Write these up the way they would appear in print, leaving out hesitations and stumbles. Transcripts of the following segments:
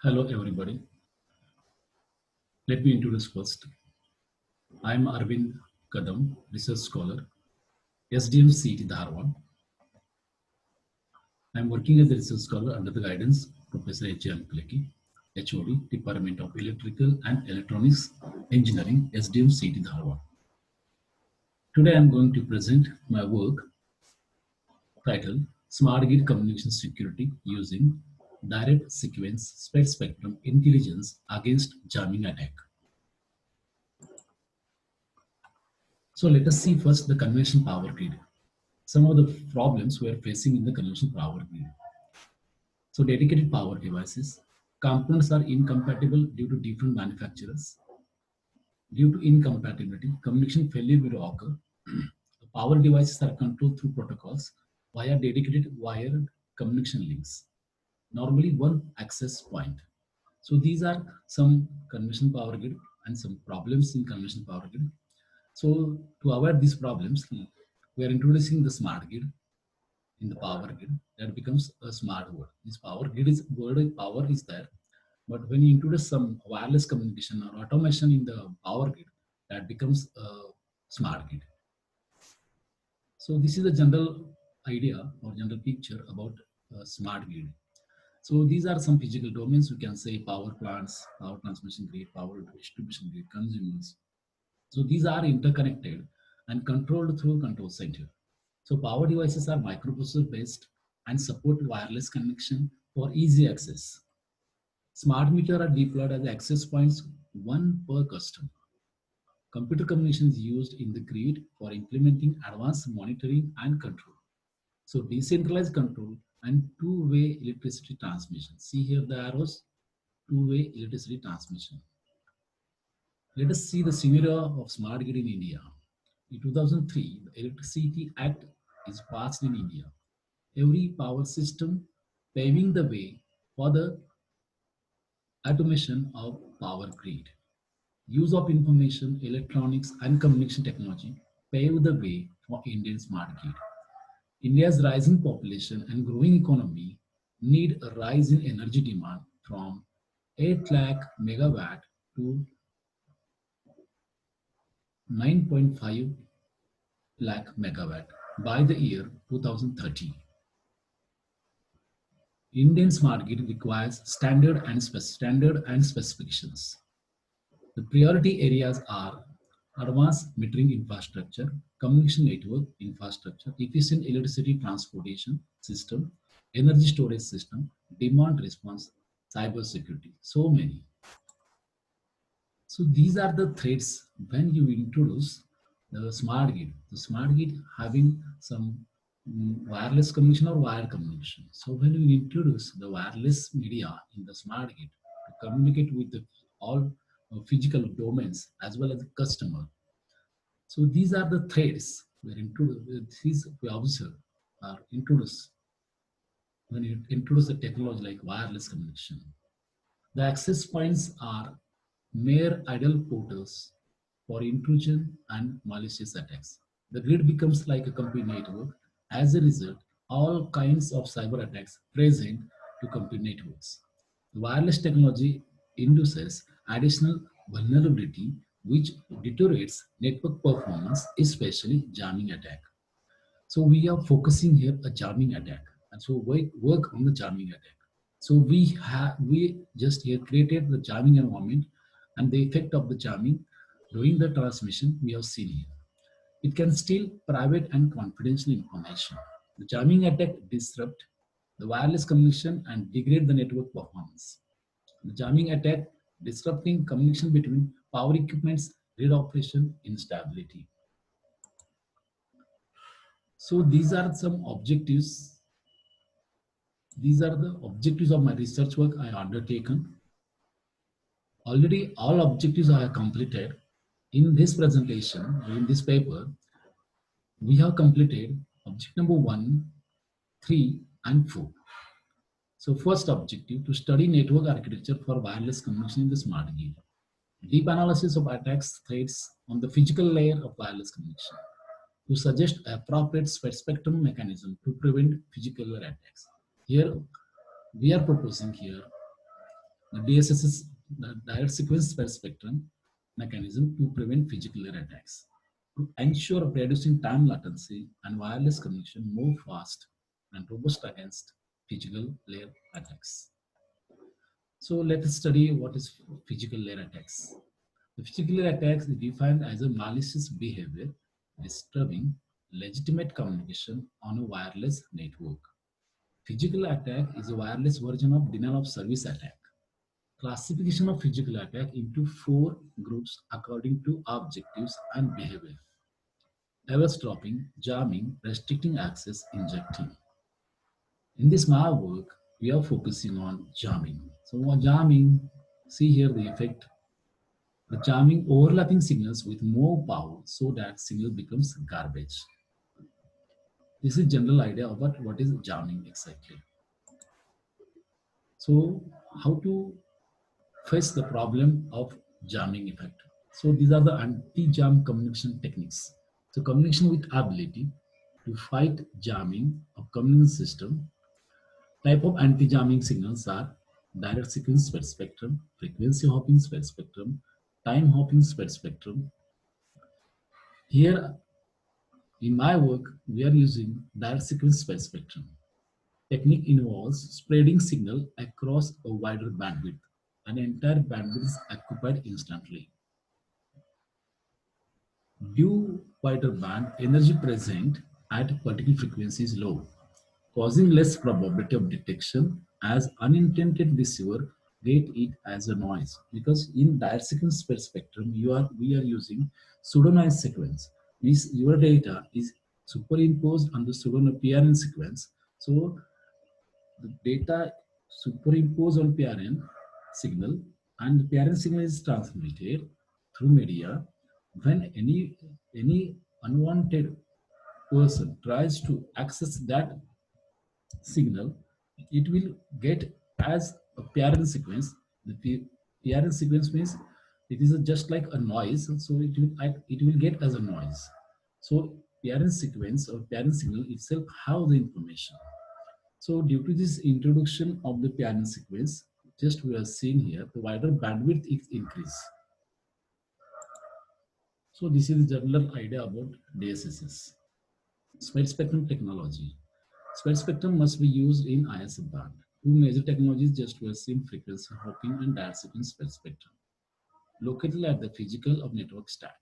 Hello, everybody. Let me introduce first. I am Arvind Kadam, research scholar, SDM CET Dharwad. I am working as a research scholar under the guidance of Professor H.M. Kuleki, HOD, Department of Electrical and Electronics Engineering, SDM CET Dharwad. Today I am going to present my work titled Smart Grid Communication Security using Direct Sequence Spread Spectrum Intelligence Against Jamming Attack. So let us see first the conventional power grid. Some of the problems we are facing in the conventional power grid. So dedicated power devices. Components are incompatible due to different manufacturers. Due to incompatibility, communication failure will occur. The power devices are controlled through protocols via dedicated wired communication links. Normally one access point. So these are some conventional power grid and some problems in conventional power grid. So to avoid these problems, we are introducing the smart grid in the power grid. That becomes a smart word. This power grid is word power is there, but when you introduce some wireless communication or automation in the power grid, that becomes a smart grid. So this is the general idea or general picture about smart grid. So these are some physical domains. We can say power plants, power transmission grid, power distribution grid, consumers. So these are interconnected and controlled through control center. So power devices are microprocessor based and support wireless connection for easy access. Smart meter are deployed as access points, one per customer. Computer communication is used in the grid for implementing advanced monitoring and control. So decentralized control and two-way electricity transmission. See here the arrows, two-way electricity transmission. Let us see the scenario of smart grid in India. In 2003, the Electricity Act is passed in India. Every power system paving the way for the automation of power grid. Use of information, electronics, and communication technology paved the way for Indian smart grid. India's rising population and growing economy need a rise in energy demand from 8 lakh megawatt to 9.5 lakh megawatt by the year 2030. Indian smart grid requires standard and specifications. The priority areas are advanced metering infrastructure, communication network infrastructure, efficient electricity transportation system, energy storage system, demand response, cyber security. So many. So these are the threats when you introduce the smart grid. The smart grid having some wireless communication or wired communication. So when you introduce the wireless media in the smart grid to communicate with the all physical domains as well as the customer. So these are the threats where these we observe are introduced when you introduce the technology like wireless communication. The access points are mere idle portals for intrusion and malicious attacks. The grid becomes like a complete network. As a result, all kinds of cyber attacks present to complete networks. The wireless technology induces additional vulnerability which deteriorates network performance, especially jamming attack. So we are focusing here a jamming attack, and so we work on the jamming attack. So we just here created the jamming environment, and the effect of the jamming during the transmission we have seen here. It can steal private and confidential information. The jamming attack disrupt the wireless communication and degrade the network performance. The jamming attack disrupting communication between power equipments, grid operation, instability. So these are some objectives. These are the objectives of my research work I undertaken. Already all objectives I have completed. In this presentation, in this paper, we have completed object number 1, 3, and 4. So first objective, to study network architecture for wireless communication in the smart grid. Deep analysis of attacks threats on the physical layer of wireless communication. To suggest appropriate spectrum mechanism to prevent physical layer attacks. Here, we are proposing here The DSS is the direct sequence spread spectrum mechanism to prevent physical layer attacks. To ensure reducing time latency and wireless communication more fast and robust against physical layer attacks. So let us study what is physical layer attacks. The physical layer attacks is defined as a malicious behavior disturbing legitimate communication on a wireless network. Physical attack is a wireless version of denial of service attack. Classification of physical attack into four groups according to objectives and behavior: eavesdropping, jamming, restricting access, injecting. In this my work, we are focusing on jamming. So on jamming, see here the effect. The jamming overlapping signals with more power so that signal becomes garbage. This is general idea about what is jamming exactly. So how to face the problem of jamming effect. So these are the anti-jam communication techniques. So communication with ability to fight jamming of communication system. Type of anti-jamming signals are direct sequence spread spectrum, frequency hopping spread spectrum, time hopping spread spectrum. Here in my work, we are using direct sequence spread spectrum. Technique involves spreading signal across a wider bandwidth. An entire bandwidth is occupied instantly. Due wider band, energy present at particular frequency is low, causing less probability of detection as unintended receiver get it as a noise. Because in direct sequence spectrum, we are using pseudo-noise sequence. This your data is superimposed on the pseudo PRN sequence. So the data superimposed on PRN signal, and the PRN signal is transmitted through media. When any unwanted person tries to access that signal, it will get as a PRN sequence. The PRN sequence means it is just like a noise, so it will get as a noise. So PRN sequence or PRN signal itself have the information. So due to this introduction of the PRN sequence, just we are seeing here, the wider bandwidth is increased. So this is the general idea about DSSS. Spread spectrum technology. Spread spectrum must be used in ISM band. Two major technologies just were seen: frequency hopping and direct sequence spread spectrum, located at the physical of network stack.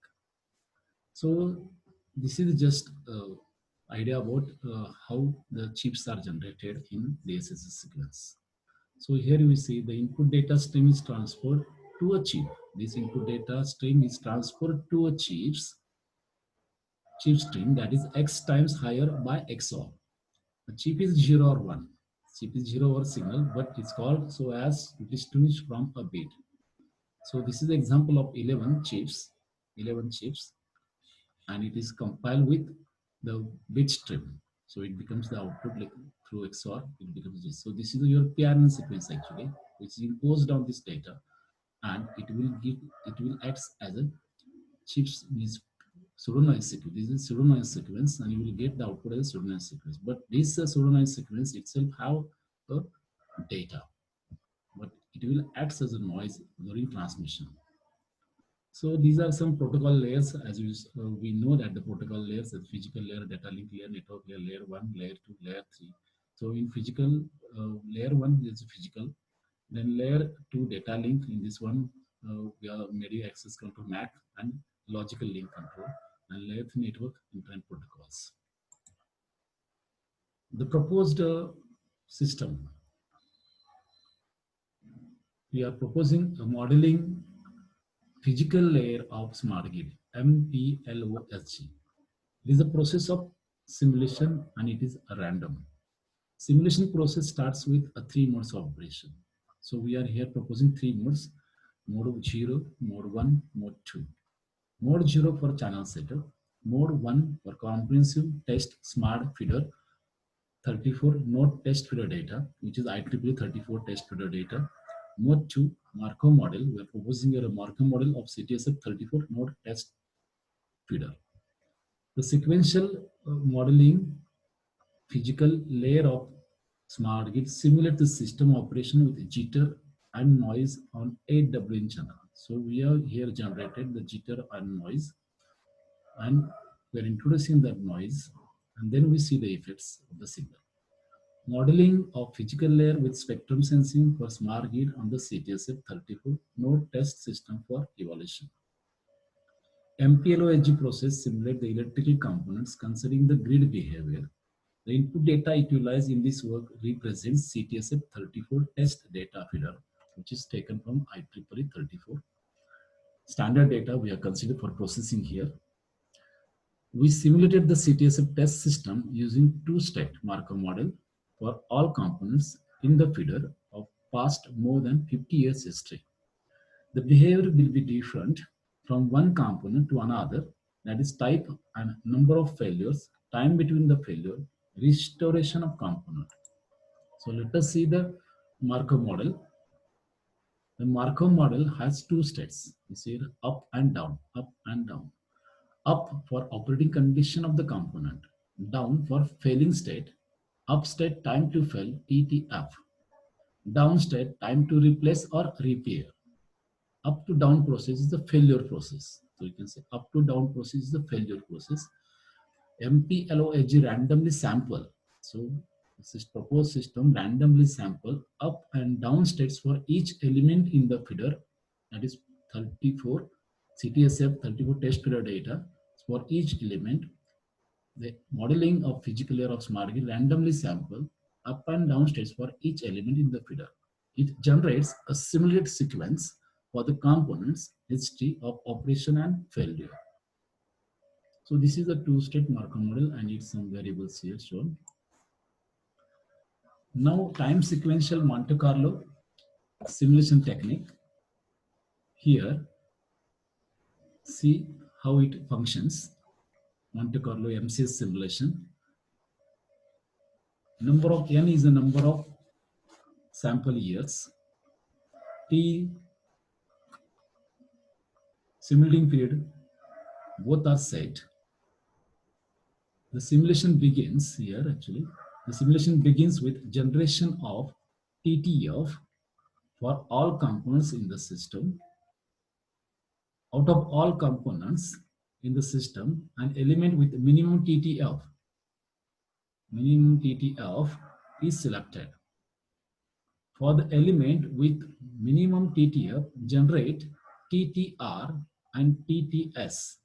So this is just idea about how the chips are generated in the DSSS sequence. So here we see the input data stream is transferred to a chip. This input data stream is transferred to a chip stream that is x times higher by XOR. The chip is 0 or 1. Chip is 0 or signal, but it's called so as distinguished from a bit. So this is the example of 11 chips, and it is compiled with the bit stream. So it becomes the output like through XOR, it becomes this. So this is your PRN sequence actually, which is imposed on this data, and it will act as a chips means pseudo-noise sequence. This is pseudo-noise sequence, and you will get the output as a pseudo-noise sequence. But this pseudo-noise sequence itself have a data, but it will act as a noise during transmission. So these are some protocol layers. As we know that the protocol layers are physical layer, data link layer, network layer, layer 1, layer 2, layer 3. So in physical, layer 1 is physical. Then layer 2 data link. In this one, we are media access control MAC and logical link control. And layer 3 network internet protocols. The proposed system, we are proposing a modeling physical layer of smart grid, MPLOSG. It is a process of simulation and it is a random. Simulation process starts with a 3 modes of operation. So we are here proposing 3 modes: mode 0, mode 1, mode 2. Mode 0 for channel setup, mode 1 for comprehensive test smart feeder 34 node test feeder data, which is IEEE 34 test feeder data. Mode 2 Markov model, we are proposing a Markov model of CTSF 34 node test feeder. The sequential modeling physical layer of smart grid simulate the system operation with jitter and noise on 8 WN channel. So we have here generated the jitter and noise, and we're introducing that noise, and then we see the effects of the signal. Modeling of physical layer with spectrum sensing for smart grid on the CTSF34 node test system for evaluation. MPLO-Edge process simulate the electrical components considering the grid behavior. The input data utilized in this work represents CTSF34 test data feeder, which is taken from IEEE 34. Standard data we have considered for processing here. We simulated the CTSF test system using two-state Markov model for all components in the feeder of past more than 50 years history. The behavior will be different from one component to another, that is type and number of failures, time between the failure, restoration of component. So let us see the Markov model. The Markov model has two states. You see up and down, up and down. Up for operating condition of the component, down for failing state, up state time to fail TTF, down state time to replace or repair. Up to down process is the failure process. So you can say up to down process is the failure process. MPLO-Edge randomly sample. So this is proposed system randomly sample up and down states for each element in the feeder, that is 34 CTSF 34 test feeder data for each element. The modeling of physical layer of smart grid randomly sample up and down states for each element in the feeder. It generates a simulated sequence for the components history of operation and failure. So this is a two-state Markov model and it's some variables here shown. Now time sequential Monte Carlo simulation technique. Here, see how it functions. Monte Carlo MCS simulation. Number of n is the number of sample years. T simulating period, both are set. The simulation begins here actually. The simulation begins with generation of TTF for all components in the system. Out of all components in the system, an element with minimum TTF is selected. For the element with minimum TTF, generate TTR and TTS.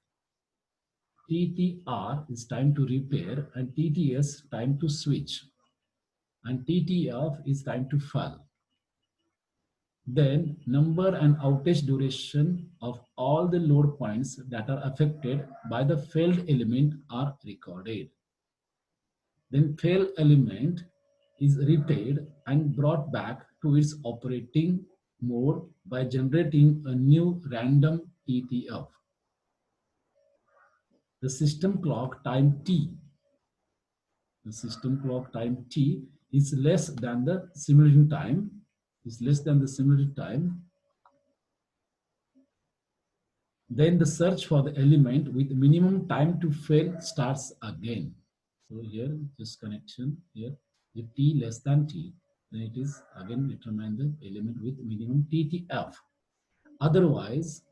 TTR is time to repair and TTS time to switch, and TTF is time to fail. Then number and outage duration of all the load points that are affected by the failed element are recorded. Then failed element is repaired and brought back to its operating mode by generating a new random TTF. The system clock time T. The system clock time T is less than the simulation time. Then the search for the element with minimum time to fail starts again. So here, this connection here, if T less than T, then it is again determine the element with minimum TTF. Otherwise,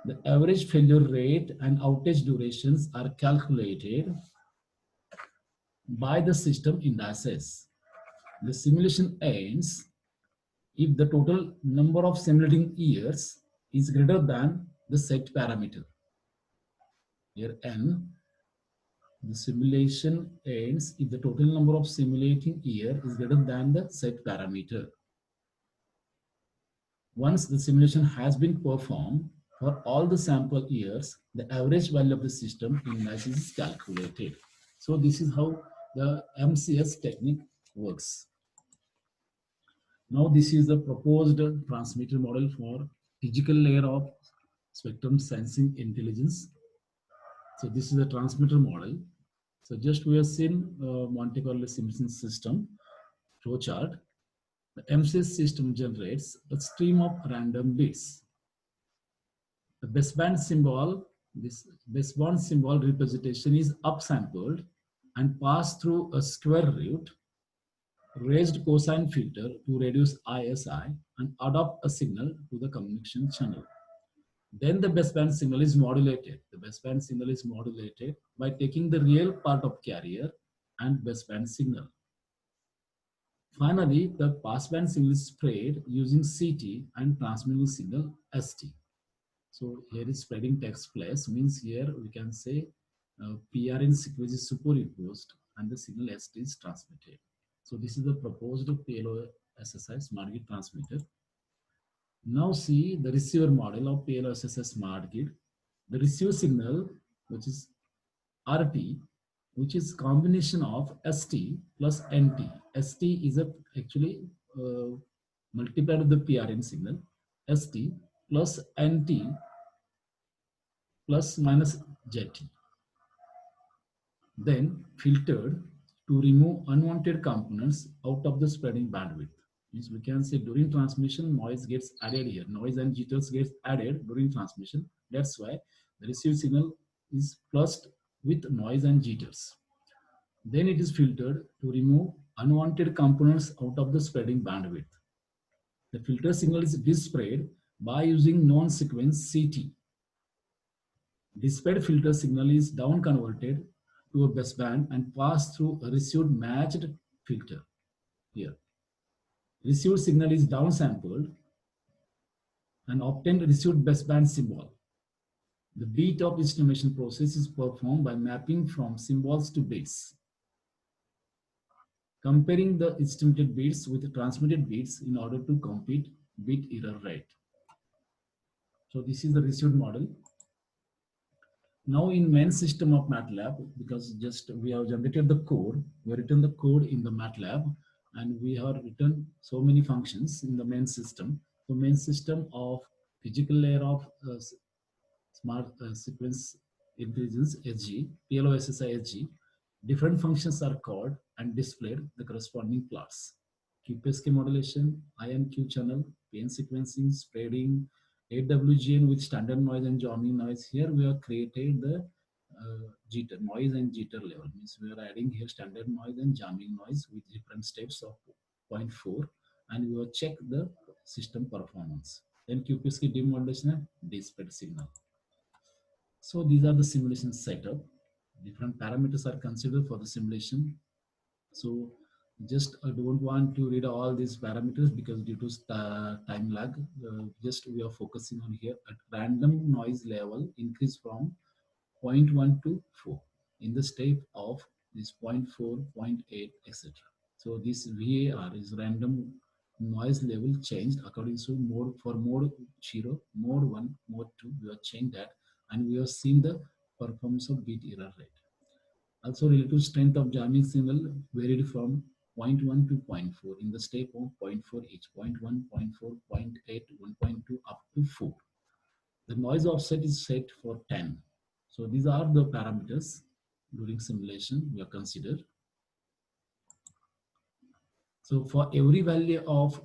the average failure rate and outage durations are calculated by the system indices. The simulation ends if the total number of simulating years is greater than the set parameter. Here N, the simulation ends if the total number of simulating year is greater than the set parameter. Once the simulation has been performed for all the sample years, the average value of the system indices is calculated. So this is how the MCS technique works. Now this is the proposed transmitter model for physical layer of spectrum sensing intelligence. So this is a transmitter model. So just we have seen Monte Carlo simulation system flowchart. The MCS system generates a stream of random bits. The baseband symbol, this baseband symbol representation is upsampled and passed through a square root raised cosine filter to reduce ISI and adopt a signal to the communication channel. Then the baseband signal is modulated. The baseband signal is modulated by taking the real part of carrier and baseband signal. Finally, the passband signal is spread using CT and transmitting signal ST. So here is spreading takes place, means here we can say PRN sequence is superimposed and the signal ST is transmitted. So this is the proposed PLO SSI smart grid transmitter. Now see the receiver model of PLO SSI smart grid. The receiver signal, which is RT, which is combination of ST plus NT. ST is actually multiplied with the PRN signal. ST plus NT plus minus JT. Then filtered to remove unwanted components out of the spreading bandwidth. Means we can say during transmission noise gets added here. Noise and jitters gets added during transmission. That's why the received signal is flushed with noise and jitters. Then it is filtered to remove unwanted components out of the spreading bandwidth. The filter signal is displayed by using non-sequence CT. Displayed filter signal is down converted to a baseband and passed through a received matched filter here. Received signal is downsampled and obtained received baseband symbol. The beat of estimation process is performed by mapping from symbols to bits, comparing the estimated bits with the transmitted bits in order to compute bit error rate. So this is the received model. Now in main system of MATLAB, because just we have generated the code, we have written the code in the MATLAB, and we have written so many functions in the main system. So main system of physical layer of smart sequence intelligence SG, PLOSSI SG, different functions are called and displayed the corresponding plots. QPSK modulation, INQ channel, PN sequencing, spreading, AWGN with standard noise and jamming noise. Here we have created the jitter, noise and jitter level. Means we are adding here standard noise and jamming noise with different steps of 0.4, and we will check the system performance. Then QPSK demodulation and display signal. So these are the simulation setup. Different parameters are considered for the simulation. So just I don't want to read all these parameters because due to time lag, just we are focusing on here at random noise level increase from 0.1 to 4 in the step of this 0.4, 0.8, etc. So this VAR is random noise level changed according to mode. For mode 0, mode 1, mode 2, we have changed that, and we have seen the performance of bit error rate. Also, relative strength of jamming signal varied from 0.1 to 0.4 in the step of 0.4 each, 0.1, 0.4, 0.8, 1.2 up to 4. The noise offset is set for 10. So these are the parameters during simulation we have considered. So for every value of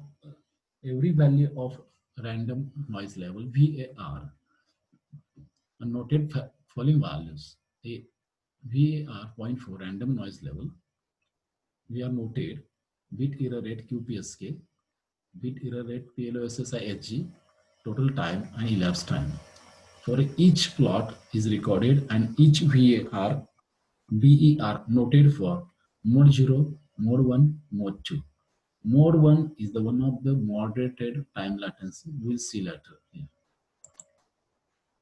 random noise level VAR, noted following values. A VAR 0.4 random noise level, we are noted bit error rate QPSK, bit error rate PLOSSI HG, total time and elapsed time. For each plot is recorded and each VAR BER noted for mode 0, mode 1, mode 2. Mode 1 is the one of the moderated time latency. We'll see later here.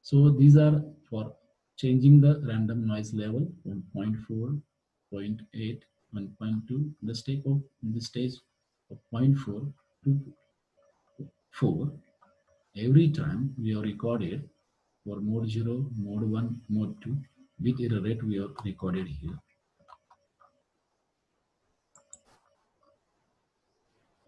So these are for changing the random noise level from 0.4, 0.8, 1.2, the stage of zero point 0.4 to 4. Every time we are recorded for mode 0, mode 1, mode 2, bit error rate we are recorded here.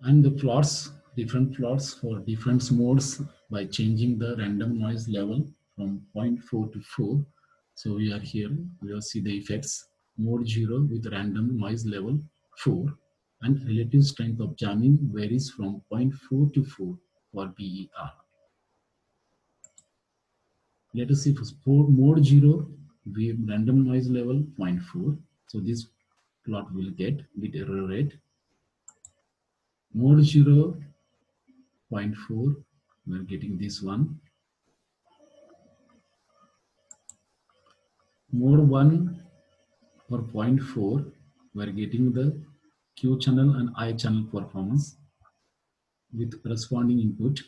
And the plots, different plots for different modes by changing the random noise level from 0.4 to 4. So we are here, we will see the effects. Mode 0 with random noise level 4, and relative strength of jamming varies from 0.4 to 4 for BER. Let us see for mode 0, we have random noise level 0.4. So this plot will get bit error rate Mode 0.4, we're getting this one. Mode 1 or zero point 0.4, we're getting the Q channel and I channel performance with corresponding input.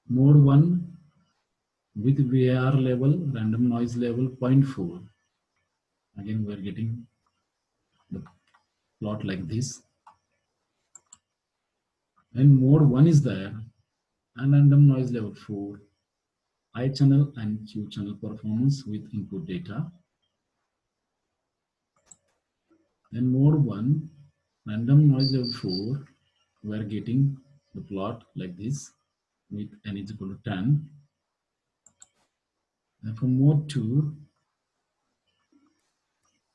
Mode 1 with VAR level, random noise level 0.4. Again, we're getting the plot like this. And mode 1 is there, and random noise level 4, I channel and Q channel performance with input data. Then mode 1, random noise level 4, we are getting the plot like this with n is equal to 10. And for mode 2,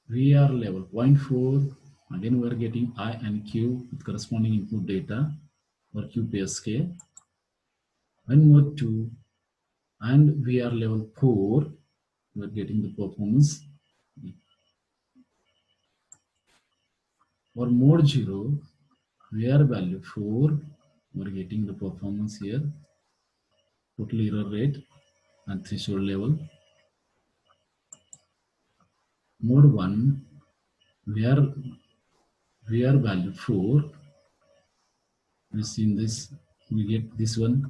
VAR level 0.4, again we are getting I and Q with corresponding input data or QPSK. And mode 2 and VAR level 4, we are getting the performance. For mode 0, VAR value 4, we are getting the performance here, total error rate and threshold level. Mode 1, VAR value 4, we see in this, we get this one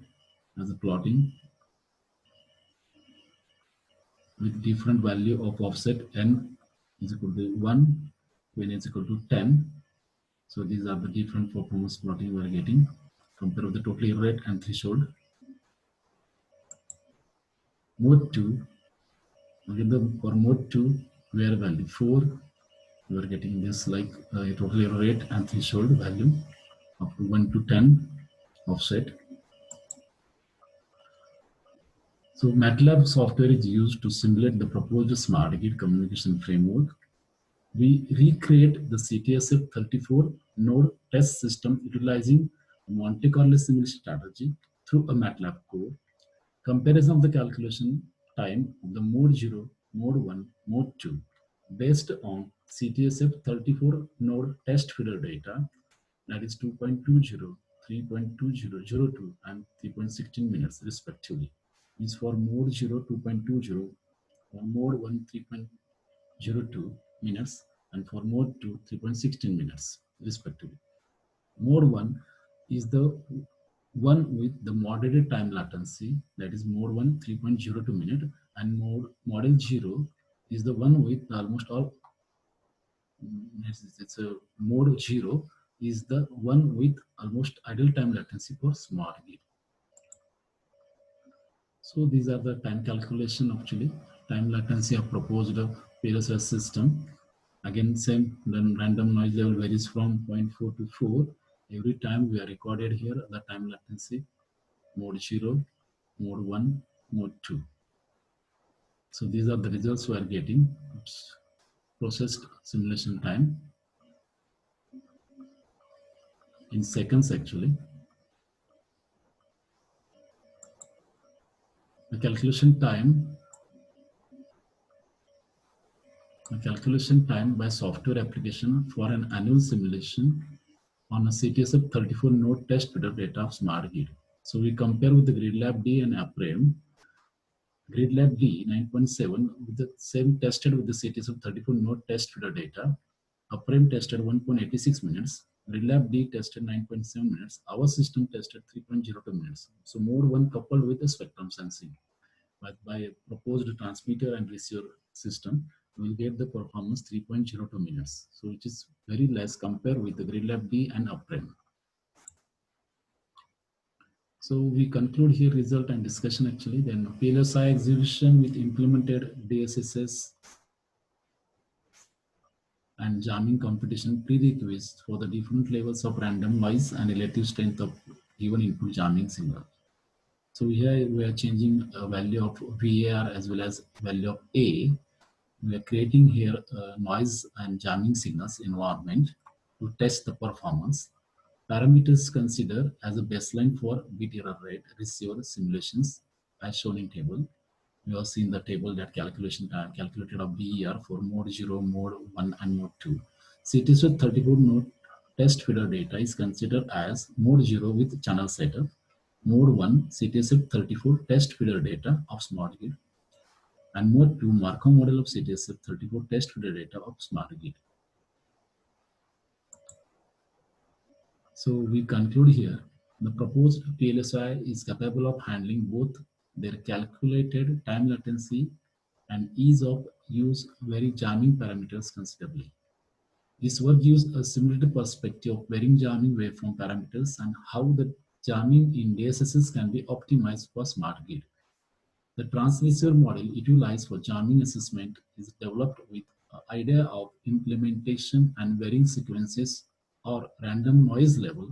as a plotting with different value of offset n is equal to 1, when is equal to 10. So these are the different performance plotting we are getting compared with the total error rate and threshold. Mode 2, again for mode 2, VAR value 4, we are getting this like a total error rate and threshold value up to 1 to 10 offset. So MATLAB software is used to simulate the proposed smart grid communication framework. We recreate the CTSF 34 node test system utilizing Monte Carlo simulation strategy through a MATLAB code. Comparison of the calculation time of the mode 0, mode 1, mode 2 based on CTSF 34 node test feeder data, that is 2.20, 3.2002 and 3.16 minutes respectively, is for mode 0 2.20 or mode 1 3.02 minutes and for mode 2 3.16 minutes respectively. Mode 1 is the one with the moderated time latency, that is mode 1 3.02 minute, and model 0 is the one with almost all it's a mode 0 is the one with almost ideal time latency for smart grid. So these are the time calculation actually. Time latency of proposed PLSS system. Again, same, then random noise level varies from 0.4 to 4. Every time we are recorded here the time latency, mode 0, mode 1, mode 2. So these are the results we are getting. Oops. Processed simulation time in seconds actually. The calculation time by software application for an annual simulation on a CTSF 34 node test feeder data of smart grid. So we compare with the GridLab D and APREM. GridLab D 9.7 with the same tested with the CTSF 34 node test feeder data. APREM tested 1.86 minutes. GridLab D tested 9.7 minutes. Our system tested 3.02 minutes. So mode 1 coupled with the spectrum sensing. But by a proposed transmitter and receiver system, we will get the performance 3.02 minutes. So which is very less compared with the GridLab D and APREM. So we conclude here result and discussion actually. Then PLSI exhibition with implemented DSSS and jamming competition prerequisites for the different levels of random noise and relative strength of given input jamming signal. So here we are changing a value of VAR as well as value of A. We are creating here noise and jamming signals environment to test the performance. Parameters considered as a baseline for bit error rate receiver simulations as shown in table. We have seen the table that calculation calculated of BER for mode 0, mode 1 and mode 2. CTSF 34 node test feeder data is considered as mode 0 with channel setup, mode 1 CTSF34 test feeder data of smart grid, and mode 2 Markov model of CTSF34 test feeder data of smart grid. So we conclude here. The proposed PLSI is capable of handling both their calculated time latency and ease of use vary jamming parameters considerably. This work gives a simulated perspective of varying jamming waveform parameters and how the jamming in DSSS can be optimized for smart grid. The transceiver model utilized for jamming assessment is developed with the idea of implementation and varying sequences or random noise level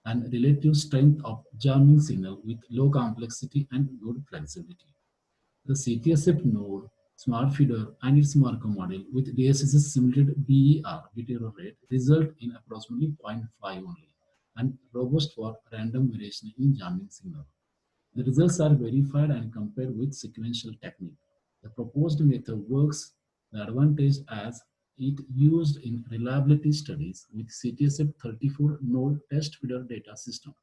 and relative strength of jamming signal with low complexity and good flexibility. The CTSF node, smart feeder, and its Markov model with DSSS simulated BER bit error rate result in approximately zero point 0.5 only and robust for random variation in jamming signal. The results are verified and compared with sequential technique. The proposed method works the advantage as it used in reliability studies with CTSF34 node test feeder data system.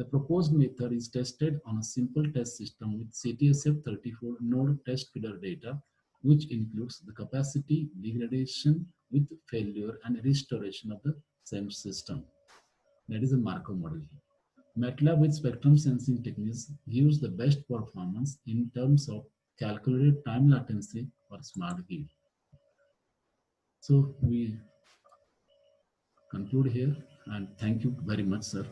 The proposed method is tested on a simple test system with CTSF34 node test feeder data, which includes the capacity degradation with failure and restoration of the same system. That is a Markov model. MATLAB with spectrum sensing techniques gives the best performance in terms of calculated time latency for smart grid. So we conclude here and thank you very much, sir.